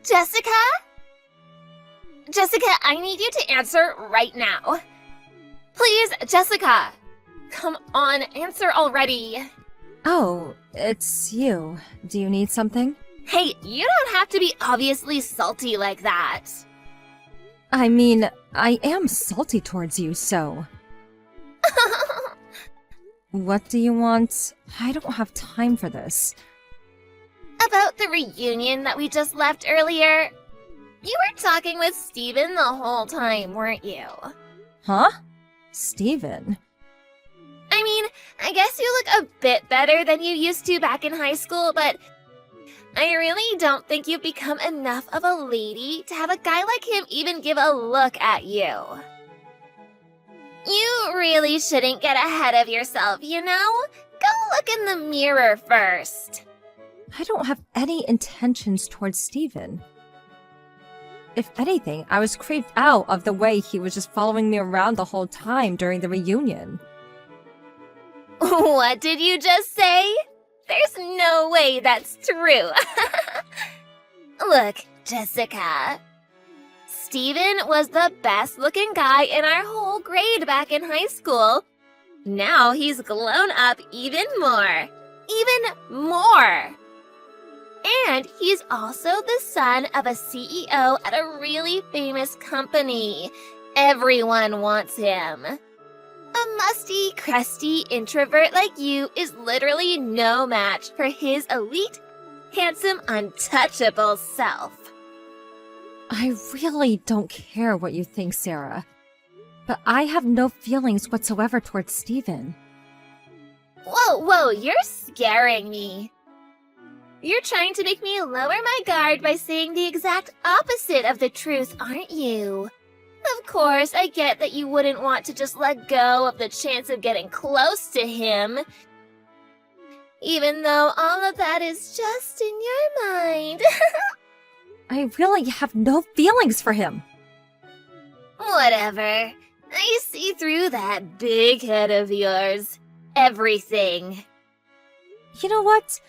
Jessica? Jessica, I need you to answer right now. Please, Jessica. Come on, answer already. Oh, it's you. Do you need something? Hey, you don't have to be obviously salty like that. I mean, I am salty towards you, so... What do you want? I don't have time for this. About the reunion that we just left earlier, you were talking with Steven the whole time, weren't you? Huh? Steven? I mean, I guess you look a bit better than you used to back in high school, but I really don't think you've become enough of a lady to have a guy like him even give a look at you. You really shouldn't get ahead of yourself, you know? Go look in the mirror first. I don't have any intentions towards Steven. If anything, I was creeped out of the way he was just following me around the whole time during the reunion. What did you just say? There's no way that's true. Look, Jessica. Steven was the best looking guy in our whole grade back in high school. Now he's grown up even more. Even more. And he's also the son of a CEO at a really famous company. Everyone wants him. A musty, crusty introvert like you is literally no match for his elite, handsome, untouchable self. I really don't care what you think, Sarah. But I have no feelings whatsoever towards Steven. Whoa, you're scaring me. You're trying to make me lower my guard by saying the exact opposite of the truth, aren't you? Of course, I get that you wouldn't want to just let go of the chance of getting close to him. Even though all of that is just in your mind. I really have no feelings for him. Whatever. I see through that big head of yours. Everything. You know what?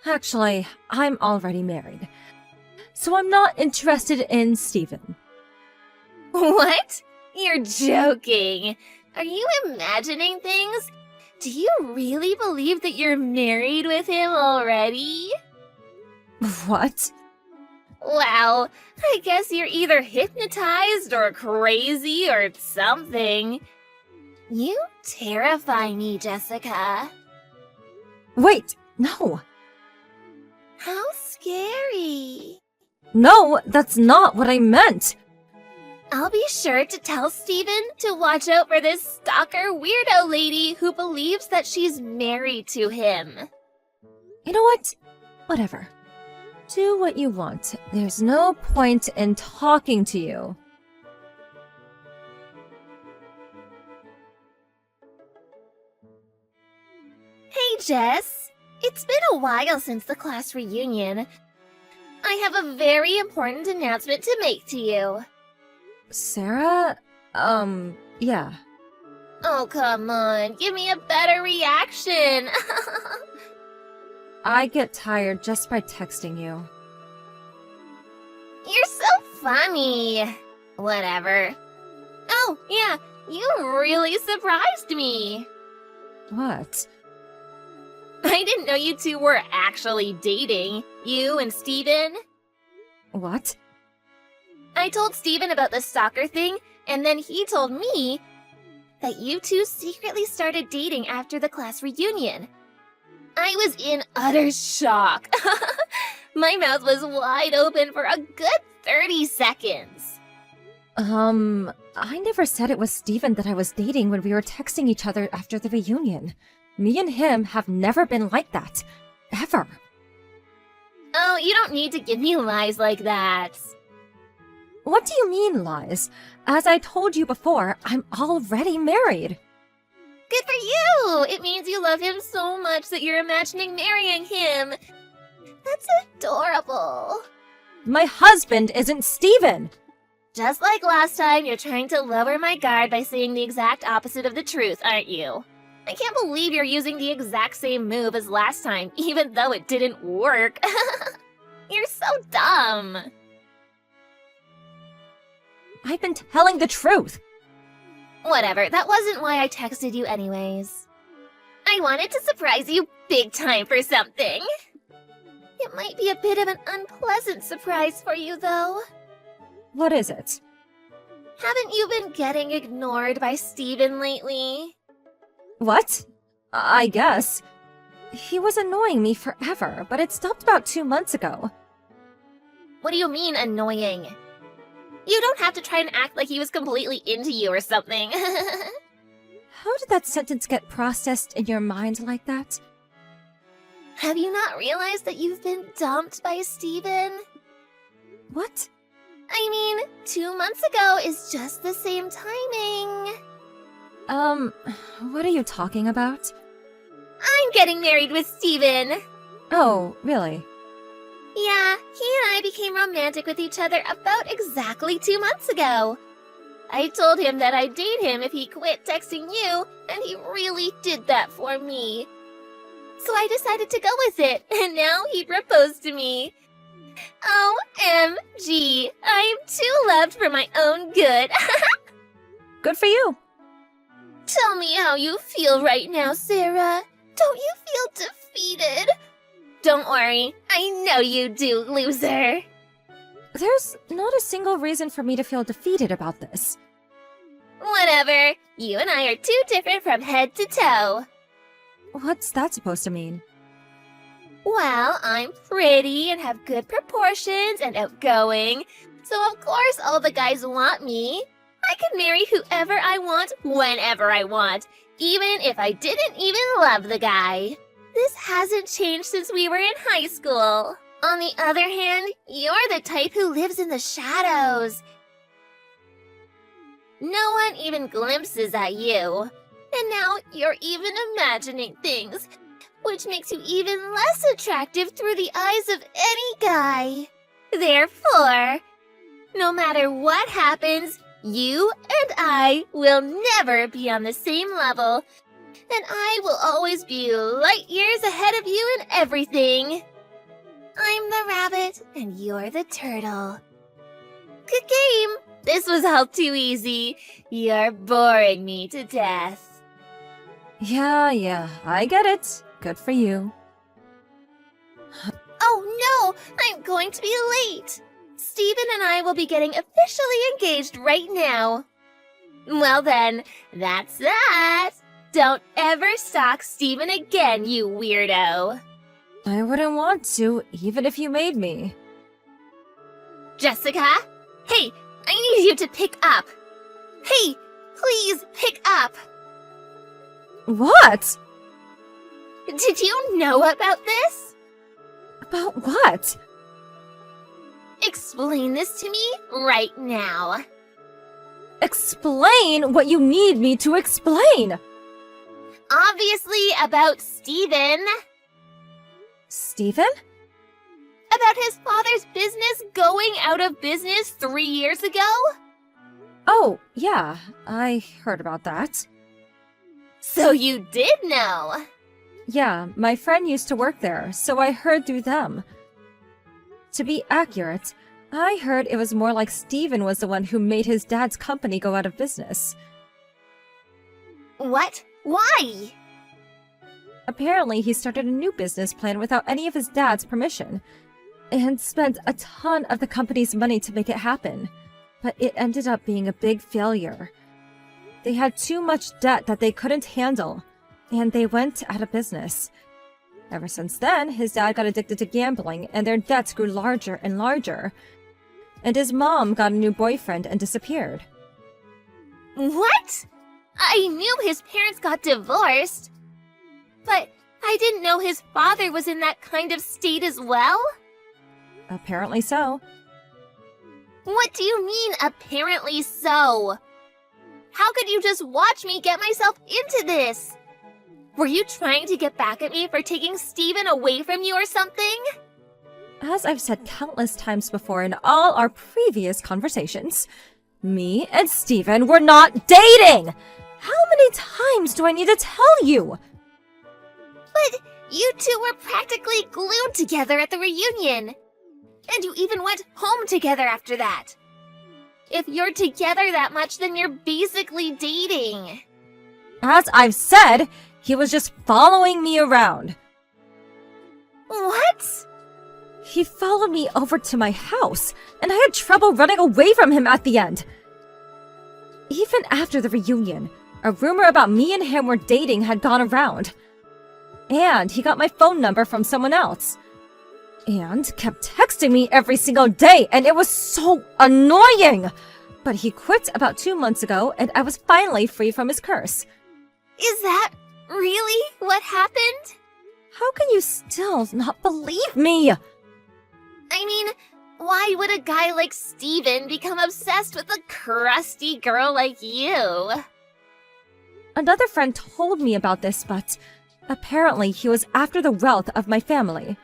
Actually, I'm already married. So I'm not interested in Steven. What? You're joking. Are you imagining things? Do you really believe that you're married with him already? What? Wow, I guess you're either hypnotized or crazy or something. You terrify me, Jessica. Wait, no. How scary. No, that's not what I meant. I'll be sure to tell Steven to watch out for this stalker weirdo lady who believes that she's married to him. You know what? Whatever. Do what you want. There's no point in talking to you. Hey, Jess. It's been a while since the class reunion. I have a very important announcement to make to you. Sarah? Yeah. Oh, come on. Give me a better reaction. I get tired just by texting you. You're so funny. Whatever. Oh, yeah. You really surprised me. What? I didn't know you two were actually dating. You and Steven. What? I told Steven about the stalker thing, and then he told me that you two secretly started dating after the class reunion. I was in utter shock. My mouth was wide open for a good 30 seconds. I never said it was Steven that I was dating when we were texting each other after the reunion. Me and him have never been like that. Ever. Oh, you don't need to give me lies like that. What do you mean, lies? As I told you before, I'm already married. Good for you! It means you love him so much that you're imagining marrying him. That's adorable. My husband isn't Steven! Just like last time, you're trying to lower my guard by saying the exact opposite of the truth, aren't you? I can't believe you're using the exact same move as last time, even though it didn't work. You're so dumb. I've been telling the truth. Whatever, that wasn't why I texted you anyways. I wanted to surprise you big time for something. It might be a bit of an unpleasant surprise for you, though. What is it? Haven't you been getting ignored by Steven lately? What? I guess. He was annoying me forever, but it stopped about 2 months ago. What do you mean, annoying? You don't have to try and act like he was completely into you or something. How did that sentence get processed in your mind like that? Have you not realized that you've been dumped by Steven? What? I mean, 2 months ago is just the same timing. What are you talking about? I'm getting married with Steven. Oh, really? Yeah, he and I became romantic with each other about exactly 2 months ago. I told him that I'd date him if he quit texting you, and he really did that for me. So I decided to go with it, and now he proposed to me. OMG, I'm too loved for my own good. Good for you. Tell me how you feel right now, Sarah. Don't you feel defeated? Don't worry, I know you do, loser. There's not a single reason for me to feel defeated about this. Whatever, you and I are too different from head to toe. What's that supposed to mean? Well, I'm pretty and have good proportions and outgoing, so of course all the guys want me. I can marry whoever I want whenever I want, even if I didn't even love the guy. This hasn't changed since we were in high school. On the other hand, you're the type who lives in the shadows. No one even glimpses at you. And now you're even imagining things, which makes you even less attractive through the eyes of any guy. Therefore, no matter what happens, you and I will never be on the same level, and I will always be light years ahead of you in everything. I'm the rabbit, and you're the turtle. Good game. This was all too easy. You're boring me to death. Yeah, I get it. Good for you. Oh no, I'm going to be late. Steven and I will be getting officially engaged right now. Well then, that's that. Don't ever stalk Steven again, you weirdo. I wouldn't want to, even if you made me. Jessica? Hey, I need you to pick up. Hey, please pick up. What? Did you know about this? About what? Explain this to me right now. Explain what you need me to explain! Obviously about Steven. Steven? About his father's business going out of business 3 years ago? Oh, yeah, I heard about that. So you did know. Yeah, my friend used to work there, so I heard through them. To be accurate, I heard it was more like Steven was the one who made his dad's company go out of business. What? Why? Apparently, he started a new business plan without any of his dad's permission, and spent a ton of the company's money to make it happen. But it ended up being a big failure. They had too much debt that they couldn't handle, and they went out of business. Ever since then, his dad got addicted to gambling, and their debts grew larger and larger. And his mom got a new boyfriend and disappeared. What? I knew his parents got divorced, but I didn't know his father was in that kind of state as well. Apparently so. What do you mean, apparently so? How could you just watch me get myself into this? Were you trying to get back at me for taking Steven away from you or something? As I've said countless times before in all our previous conversations, me and Steven were not dating! How many times do I need to tell you? But you two were practically glued together at the reunion. And you even went home together after that. If you're together that much, then you're basically dating. As I've said, he was just following me around. What? He followed me over to my house, and I had trouble running away from him at the end. Even after the reunion, a rumor about me and him were dating had gone around. And he got my phone number from someone else. And kept texting me every single day, and it was so annoying! But he quit about 2 months ago, and I was finally free from his curse. Is that really what happened? How can you still not believe me? I mean, why would a guy like Steven become obsessed with a crusty girl like you? Another friend told me about this, but apparently he was after the wealth of my family.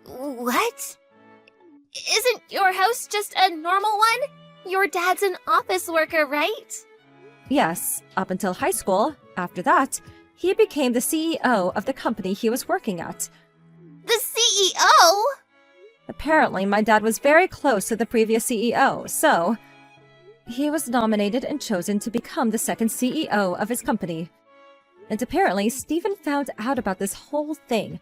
What? Isn't your house just a normal one? Your dad's an office worker, right? Yes, up until high school. After that, he became the CEO of the company he was working at. The CEO? Apparently, my dad was very close to the previous CEO, so he was nominated and chosen to become the second CEO of his company. And apparently, Steven found out about this whole thing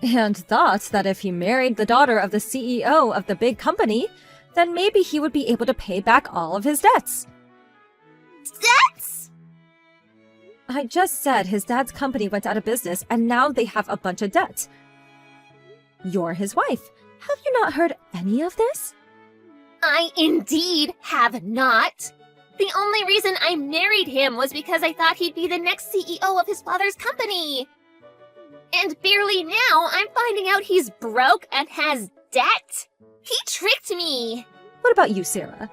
and thought that if he married the daughter of the CEO of the big company, then maybe he would be able to pay back all of his debts. Debts? I just said his dad's company went out of business and now they have a bunch of debt. You're his wife. Have you not heard any of this? I indeed have not. The only reason I married him was because I thought he'd be the next CEO of his father's company. And barely now, I'm finding out he's broke and has debt. He tricked me. What about you, Sarah?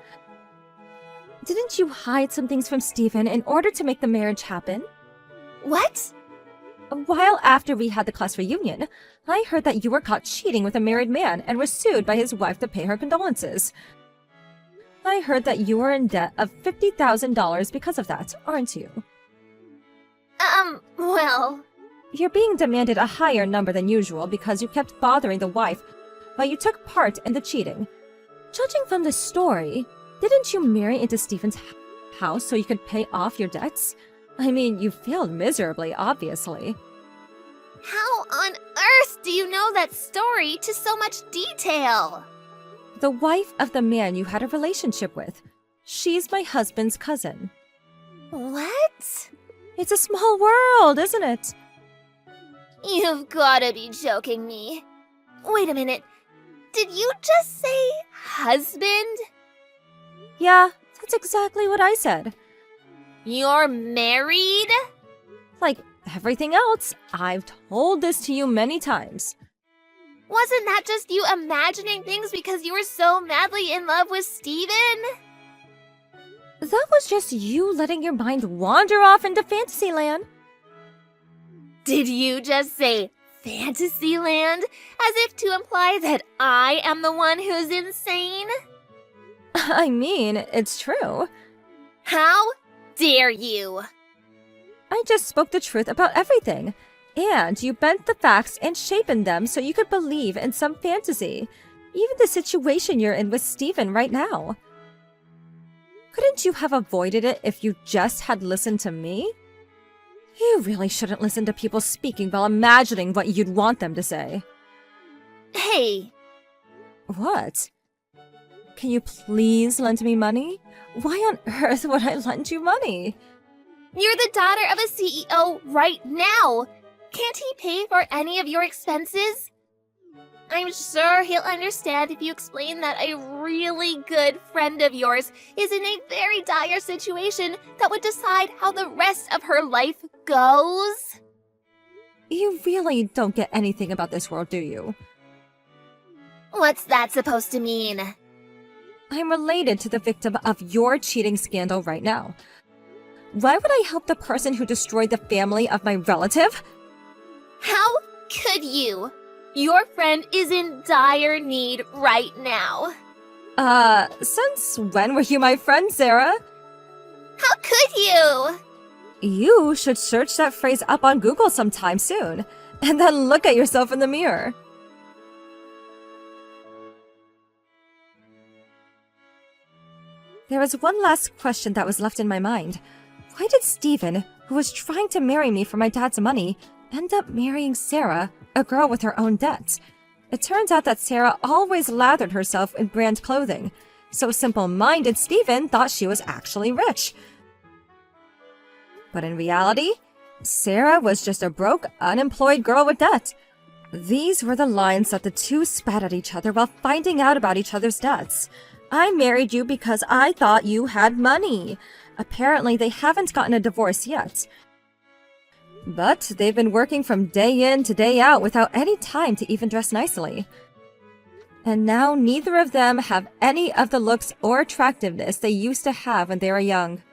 Didn't you hide some things from Steven in order to make the marriage happen? What? A while after we had the class reunion, I heard that you were caught cheating with a married man and were sued by his wife to pay her condolences. I heard that you were in debt of $50,000 because of that, aren't you? Well... You're being demanded a higher number than usual because you kept bothering the wife while you took part in the cheating. Judging from the story, didn't you marry into Steven's house so you could pay off your debts? I mean, you failed miserably, obviously. How on earth do you know that story to so much detail? The wife of the man you had a relationship with. She's my husband's cousin. What? It's a small world, isn't it? You've gotta be joking me. Wait a minute. Did you just say husband? Yeah, that's exactly what I said. You're married? Like everything else, I've told this to you many times. Wasn't that just you imagining things because you were so madly in love with Steven? That was just you letting your mind wander off into Fantasyland. Did you just say Fantasyland? As if to imply that I am the one who's insane? I mean, it's true. How dare you? I just spoke the truth about everything. And you bent the facts and shaped them so you could believe in some fantasy. Even the situation you're in with Steven right now. Couldn't you have avoided it if you just had listened to me? You really shouldn't listen to people speaking while imagining what you'd want them to say. Hey. What? Can you please lend me money? Why on earth would I lend you money? You're the daughter of a CEO right now. Can't he pay for any of your expenses? I'm sure he'll understand if you explain that a really good friend of yours is in a very dire situation that would decide how the rest of her life goes. You really don't get anything about this world, do you? What's that supposed to mean? I'm related to the victim of your cheating scandal right now. Why would I help the person who destroyed the family of my relative? How could you? Your friend is in dire need right now. Since when were you my friend, Sarah? How could you? You should search that phrase up on Google sometime soon, and then look at yourself in the mirror. There was one last question that was left in my mind. Why did Steven, who was trying to marry me for my dad's money, end up marrying Sarah, a girl with her own debts? It turns out that Sarah always lathered herself in brand clothing, so simple-minded Steven thought she was actually rich. But in reality, Sarah was just a broke, unemployed girl with debt. These were the lines that the two spat at each other while finding out about each other's debts. I married you because I thought you had money. Apparently, they haven't gotten a divorce yet. But they've been working from day in to day out without any time to even dress nicely. And now neither of them have any of the looks or attractiveness they used to have when they were young.